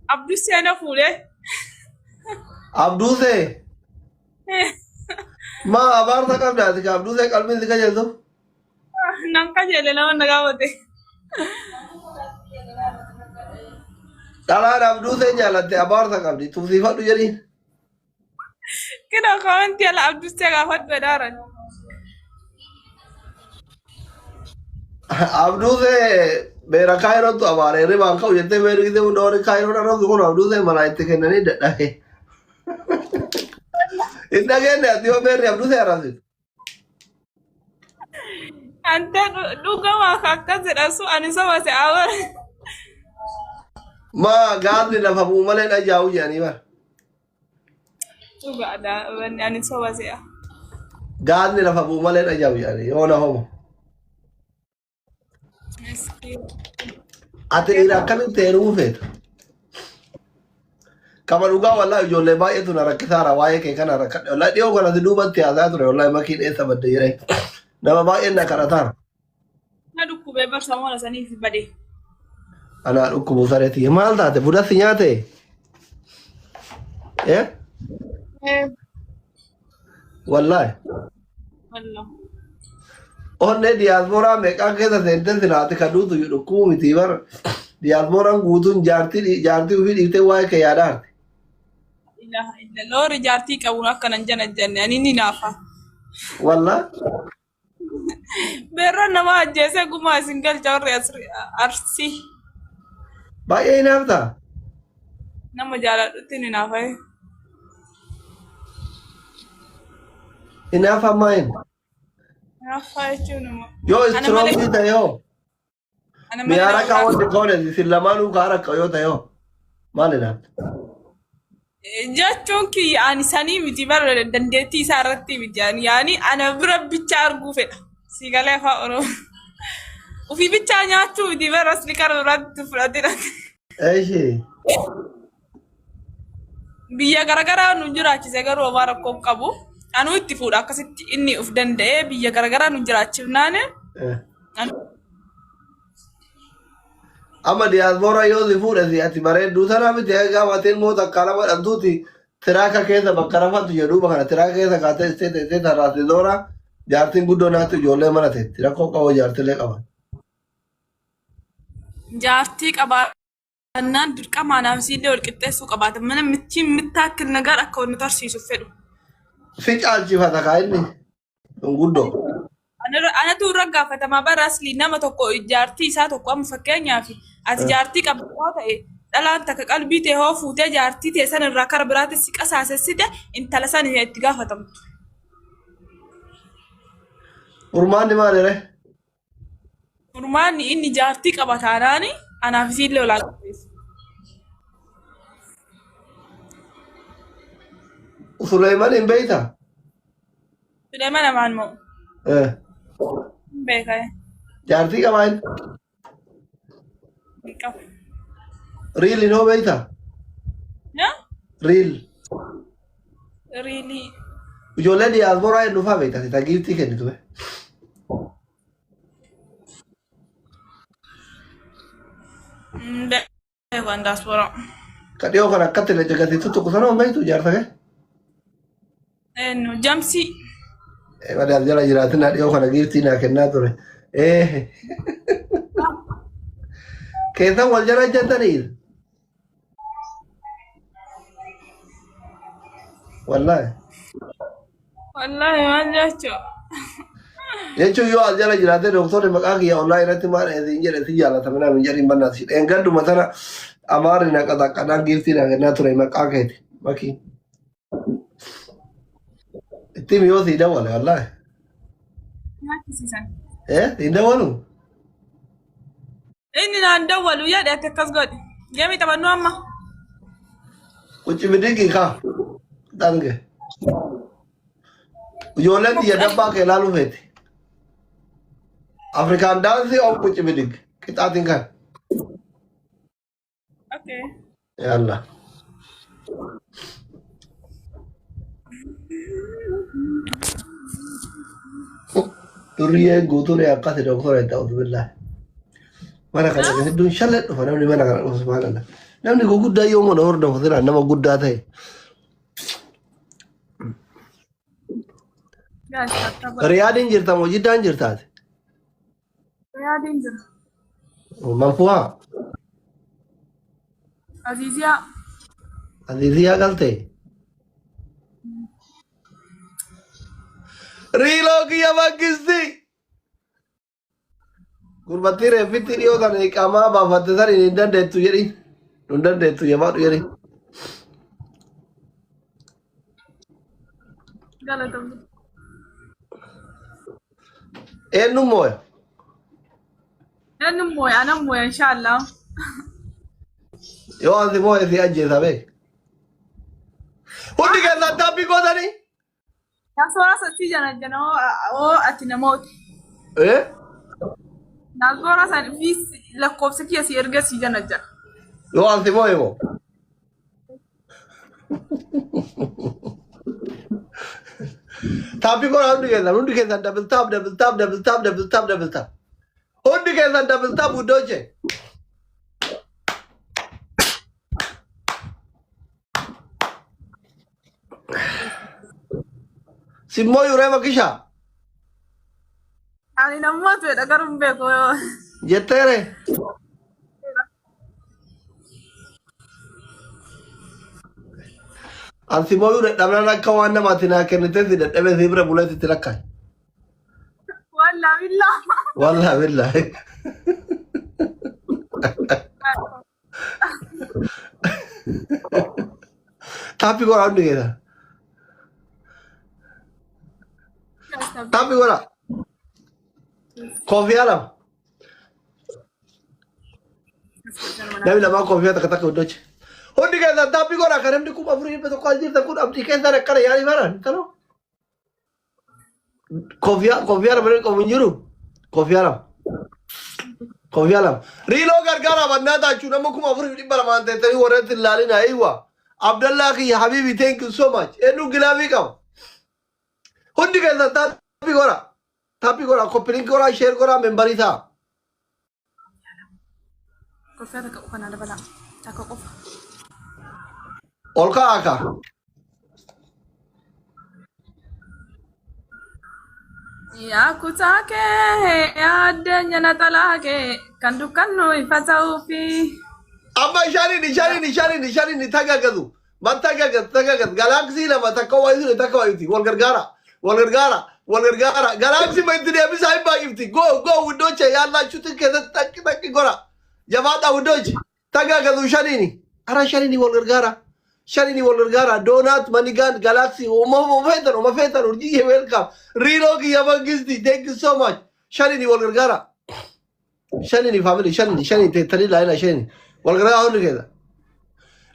Abduu seena fuudhee. Abduusee maa abaarsa qabdaati ka abduusee qalbiin si qajeeltu. Nan qajeele nama na gaafate. Dhalaan abduusee jaalatte abaarsa qabdi tuufsiifadhu jedhiin. Kira kawanti ala Abduu see gaafadhu edaaran. Abduusee beera kaayirootu abaaree ribaan ka'u jettee beerii hunda warri kaayiroo dharrabsu kun abduusee malaa itti kennanii dadhabe. Hin dhageenye ati yoo beerri abduusee arrabsitu. Ante dhugama akkas jedhan sun ani soba se awar. Maa gaafni lafa bu'u malee dhajaa'u jedhanii bara. Dhugaadha wanni ani soba se'a. Gaafni lafa bu'u malee dhajaa'u jedhanii yoo na homo. Ati dhiira akkamitti heerumuu feeta? Kama dhugaa wallaahi ijoollee baay'eetu na rakkisaara waa'ee kee kana rakkadhe. Wallaahi dhiyoo kanatti duubatti haasaa ture wallaahi makii dheessa badde jiree. Nama baay'een na kadhataara. Na dhukkubee barsamoota saniif badee. Anaa dhukkubu sareetii. Maal taate budassi nyaate? Wallaahi. Wallah. Onne diyaaspooraan meeqaa keessa seentee silaati kadhuutu dhukkubu miti bara. Diyaaspooraan guutuun jaartii ofii dhiiftee waa'ee kee yaadaarti. Ilaha illa loori jaartii qabuun akkanan jana jenne ani ni naafa. Wallaa. Beerra nama ajjeesee gumaa isin galcha warri arsii. Baay'ee hinaaftaa? Nama jaaladhutti ni naafa. Hinaafa maayin? Naafa jechuun immoo. Yoo istiroobii ta'e yoo. Miyaara kaawwanti koone isin lamaanuu kaa rakka yoo ta'e yoo. Maal hinaafta? Jechuun kiyya ani sanii miti bara dandeettii isaa irratti miti yaani ana bira bichaa arguu fedha. Si galee afaan Oromoo. Ufii bichaa nyaachuu miti bara asli karaa biraatti fudhatedha. Eeshi. Biyya garaagaraa nu jiraachise garuu homaa rakkoo qabu. Anuu itti fuudha akkasitti inni of danda'ee biyya garaagaraa nu jiraachifnaane. Amma diyaaspoora yoo si fuudhe ati bareedduu sana miti egaa matiin moo takka lama dhabduuti tiraaka keessa bakka rafatu jedhuuba kana tiraaka keessa kaatee istee tarraasee doora jaartiin guddoo naatti ijoollee mana teetti rakkoo qabu jaartilee qaban. Jaartii qabaannaan dirqama naamsiillee wal qixxeessuu qabaatan mana mittiin mittaakkil nagaan akka wanni tarsiisuuf fedhu. Si caalchifata kaa inni guddoo. Anatu irra gaafatamaa bara asli nama tokko jaartii isaa tokko amma fakkeenyaaf ati jaartii qabdoo ta'e dhalaan takka qalbii ta'e hoo fuutee jaartii ta'e san irraa kara biraatti si qasaasessite intala san itti gaafatamtu. Furmaanni maalire? Furmaanni inni jaartii qaba taanaani anaaf isiillee olaa qabbeessu. Suleyman hin beeytaa? Suleyman amaan moo? Beekame. Jaartii qabaa inni? Hin qabu. Riil hin hoo beeytaa? Riil. Riilii. Ijoollee diyaasporaa hin dhufaa beektaa si giiftii kennitu. Beekan diyaasporaa. Ka dhiyoo kan akkatti lejjagatiitu tokko sana hin beektu jaarsa kee? Jamsii. Madaaf jala jiraatin dhiyoo kana giiftii naa kennaa ture. Keessan wal jala ejjatanii? Wallaahi. Wallaahi maal jechuu? Jechuun yoo as jala jiraate doktorri maqaa kiyya ollaa irratti maal isin jedhe si jaalatame naa hin jedhin bannaati. Dheengadduma sana amaarri na qaxaqqanaa giiftii naa kennaa ture maqaa keeti. Bakki. Itti miyoo si dawwale wallaahi. Nyaachisiisan. Hin dawwalu? Inni naan dawwalu jedhe ati akkas godhi. Geemii taphannuu amma. Qucci biddiqii kaa. Dhange. Ijoolleen biyya dabbaa kee ilaaluu feeti. Afrikaan daansii of qucci biddiq. Qixaatiin kan. Okay. Yalla. Duriyee guutuun akkasi doktora ta'u billahi. Mana kana hedduun shallee dhufa namni mana kana dhufa subhaanallah. namni guguddaa yoo mana hordofu jira nama guddaa ta'e. Guys, tattaba. Riyaadiin jirta moo Jiddaan jirtaati? Yaadiin jira. Manfuhaa Aziziyaa. Aziziyaa galtee. Riiloo kiyya bakkisti. Gurbattii reeffitti dhiyoo kana iqaamaa baafatte san hin dandeettu jedhi. Hin dandeettu jabaadhu jedhi. Galatoom. Eenyu mooya? Eenyu mooya? Ana mooya inshallah. Yoo ansi mooya si ajjeesa bee. Hundi keessan taabbii gootanii? Naasora sasii jana oo ati namooti. Naasora san fi lakkoofsa kiyya si erga si jana. Yoo ansi mooya moo? Taabbii goona hundi keessan double tap. Hundi keessan double tap guddooche. Simmoo yuree makishaa. Ani namoota fedha garuu beeku. Jetteere. An simmoo yuree dhabnaan akka waan namaatti naa kennitee si dadhabee si bira buleetitti lakkaa'e. Wallaa billaa. Wallaa billaahi. Taabbii goona hundi keessan. Taabbii goona. Koofii alama. Namni lamaan koofii takka hundooche. Hundi keessan taabbii goona kan namni kuma afurii dhibba tokko jirtan kun abdii keessan akkana yaa'ii baran taloo. Koofii alama ni qomu hin jiru. Koofii alama. Koofii alama. Riiloo gargaara bannaa taachuu nama kuma afurii dhibba lamaan ta'etanii warreetti ilaalin ha'iiwa. Abdallah kiyya Habibi thank you so much. Eenyu gilaafii qaba. Hundi keessan taabbii goona. Taabbii goona koppiliin goona sheer goona membarii ta'a. Koffee takka qofaan dabalaa. Takka qofa. Ol ka'aa kaa. Yaa kutaa kee yaa addeenya naxalaa kee kan dukkannu ifa ta'uufi. Amma ishaniin tagaagatu. Man tagaagatu. Galaaksii lama takka waayuuti takka waayuuti. Wal gargaara. Galaaksii ma itti deebisaa hin baay'ifti. Go widdooche yaallachuutti keessatti takki gora. Jabaadhaa widdooche. Tagaagatu shaniini. Ara shaniini wal gargaara. Donut, Manigan, Galaxy. Oma feetan urjii welcome. Riiloo kiyya mangisti. Thank you so much. Shaniini wal gargaara. Shaniini family. Shaniini teettanii laayina shaniini. Walgaraa hundi keessa.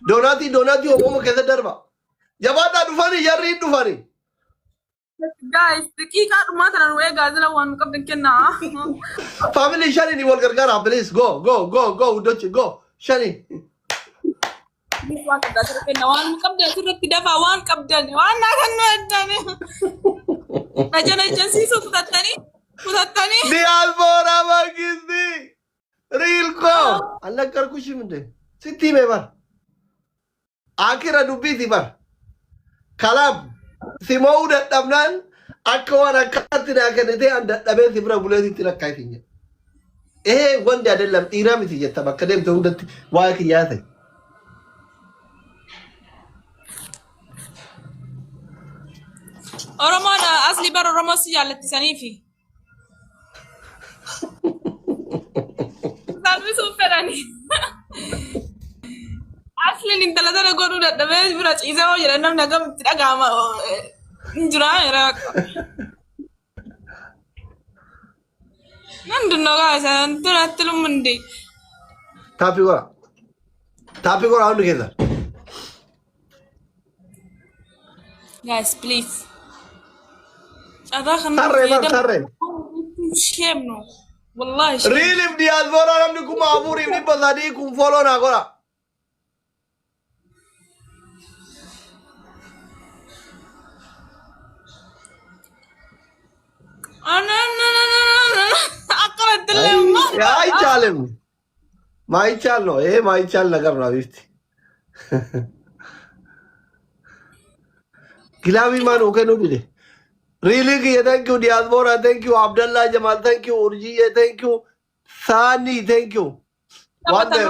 Doonatii oomama keessa darba. Jabaadhaa dhufanii jarri dhufanii. Guys, daqiiqaa dhumaa tana nu eegaa jira waan qabdan kennaa. Family shaniini wal gargaara please go uddochi go shanii. Waan qabdan asirra kenna waan qabdan asirratti dafaa waan qabdan waan naa kan nu eddani. Najansiisuu kutattanii. Diyaaspoora mangisti. Riilko. Allakar kushimde. Sitti me bar. Akira dubbiti bar. Kalam. Simou dadhabnaan akka waan akkatti naa kennitee an dadhabee si bira buleetitti lakkaa'e finya. Wanti adeellam dhiiraa miti jetta bakka deemte hundatti waa kiyyaa ta'e. Oromoon asli bara Oromoo si jaallattisaniifi. Salphisuuf fedhanii. Asliin intala tana godhuu dadhabee bira ciisee hoo jedhan namni akkamitti dhaga'ama hin jiraa. Nandunoo kaasan tunatti lumundi. Taapii goraa hundi keessa. Guys, please. Tarree. Shame no. Wallahi shame. Riilif diyaaspoora namni kuma afuriif dhibba sadii kun foloo naa godha. Akkanatti illee Yaa chaalem. Maichal no, Maichal nagar na vifti. Kilabi man okay no dide. Really ki thank you Diaspora, thank you Abdullah Jamal, thank you Urji, thank you Sani, thank you. One day.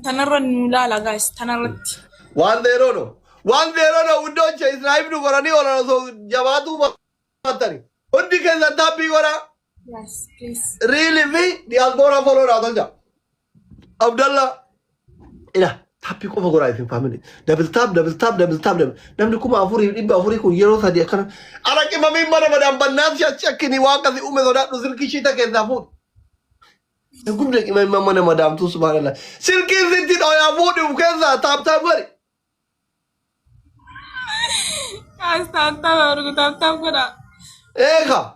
Tanarra nulala guys, tanarratti. One day no. One day no, we don't change life to Gorani or so Javatu Matari. Undi ke zata pi gora. Yes, please. Really me Diaspora follow Radolja. Abdullah. Ila. Tapi ko magora ifin family double tap namni kuma afuri dimba afuri ko yero sa dia kana arake mami mana madam banat ya chakini wakazi ume zoda do silki shita ke zafu ngumde ki mami mana madam tu subhanallah silki zinti do ya fudu keza tap gari Astagfirullah, tap gora. eka